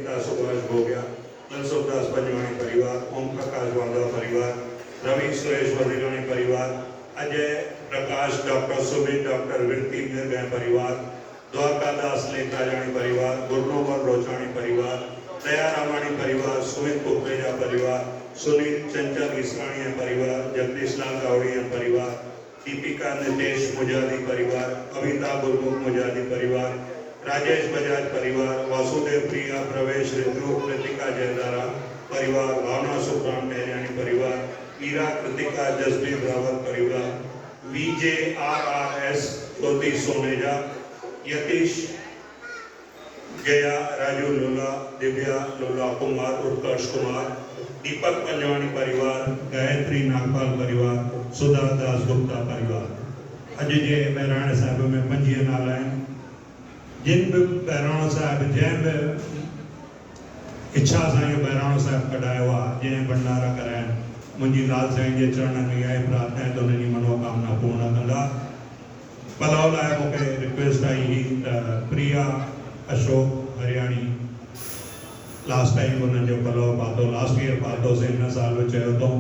पिता सुभाष भोगिया, मनसुखदास पंजवाणी परिवार, ओम प्रकाश वाधवा परिवार, रवि सुरेश वजीरानी परिवार, अजय प्रकाश डॉक्टर सुमित डॉक्टर विरती निर्भय परिवार, द्वारकादास लेखराजाणी परिवार, गुरनोमल रोचाणी परिवार, दया रामाणी परिवार, सुमित कुकरेजा परिवार, सुनील चंचल इसराणी परिवार, जगदीश लाल गावड़ी परिवार, दीपिका नितेश मुजादी परिवार, अमिता गुरमुख मुजादी परिवार, राजेश बजाज परिवार, वासुदेव प्रिया प्रवेश ऋतु कृतिका जयदारा परिवार, भावना सुखराम टहरियाणी परिवार, ईरा कृतिका जसबीर रावत परिवार, VJRRS ज्योति सोनेजा, यतीश जया राजू लोला, दिव्या लोला कुमार, उत्कर्ष कुमार, दीपक पंजवाणी परिवार, गायत्री नागपाल परिवार, सुधा दास गुप्ता परिवार। अज जे बहिराणे साहिब में 25 नाला आहिनि। जिन भी बहिराणो साहिब जंहिं बि इच्छा सां इहो बहिराणो साहिब कढायो आहे, जंहिं भंडारा कराइनि, मुंहिंजी लाल साईं जे चरणनि में इहा प्रार्थना आहे त उन्हनि जी मनोकामना पूर्ण कंदा। पलाव लाइ मूंखे रिक्वेस्ट आई हुई त प्रिया अशोक हरियाणी लास्ट टाइम उन्हनि जो पलव पातो, लास्ट ईयर पातोसीं, हिन साल बि चयो अथऊं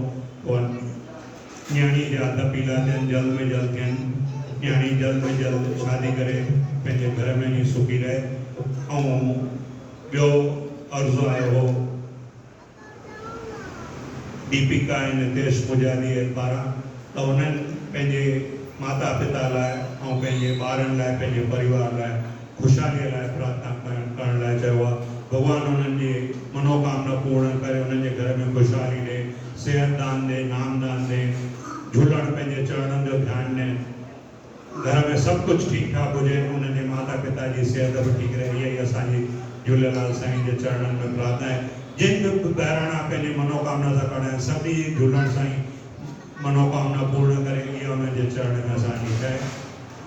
न्याणी जा हथ पीला थियनि, जल्द में जल्द थियनि, न्याणी जल्द में जल्द शादी करे पंहिंजे घर में ई सुखी रहे। ऐं ॿियो अर्ज़ु आयो हो दीपिका ऐं नितेश मुजादी पारां त उन्हनि पंहिंजे माता पिता लाइ ऐं पंहिंजे ॿारनि लाइ, पंहिंजे परिवार लाइ ख़ुशहालीअ लाइ प्रार्थना करण लाइ चयो आहे। भगवान उन्हनि जी मनोकामना पूर्ण करे, उन्हनि जे घर में ख़ुशहाली ॾे, सेहत दान ॾे, नाम दान ॾे, झूलण पंहिंजे चरणनि जो ध्यानु ॾे, घर में सभु कुझु ठीकु ठाक हुजे, उन्हनि जे माता पिता जी सिहत बि ठीकु रहे। इहा ई असांजी झूलेलाल साईं जे चरणनि में प्रार्थना आहे। जिन बि बहिराणा पंहिंजी मनोकामना सां खड़ा आहिनि, सभी झूलण साईं मनोकामना पूर्ण करे, इहा उन्हनि जे चरण में असांजी है।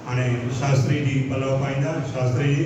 हाणे शास्त्री जी पलव पाईंदा। शास्त्री जी।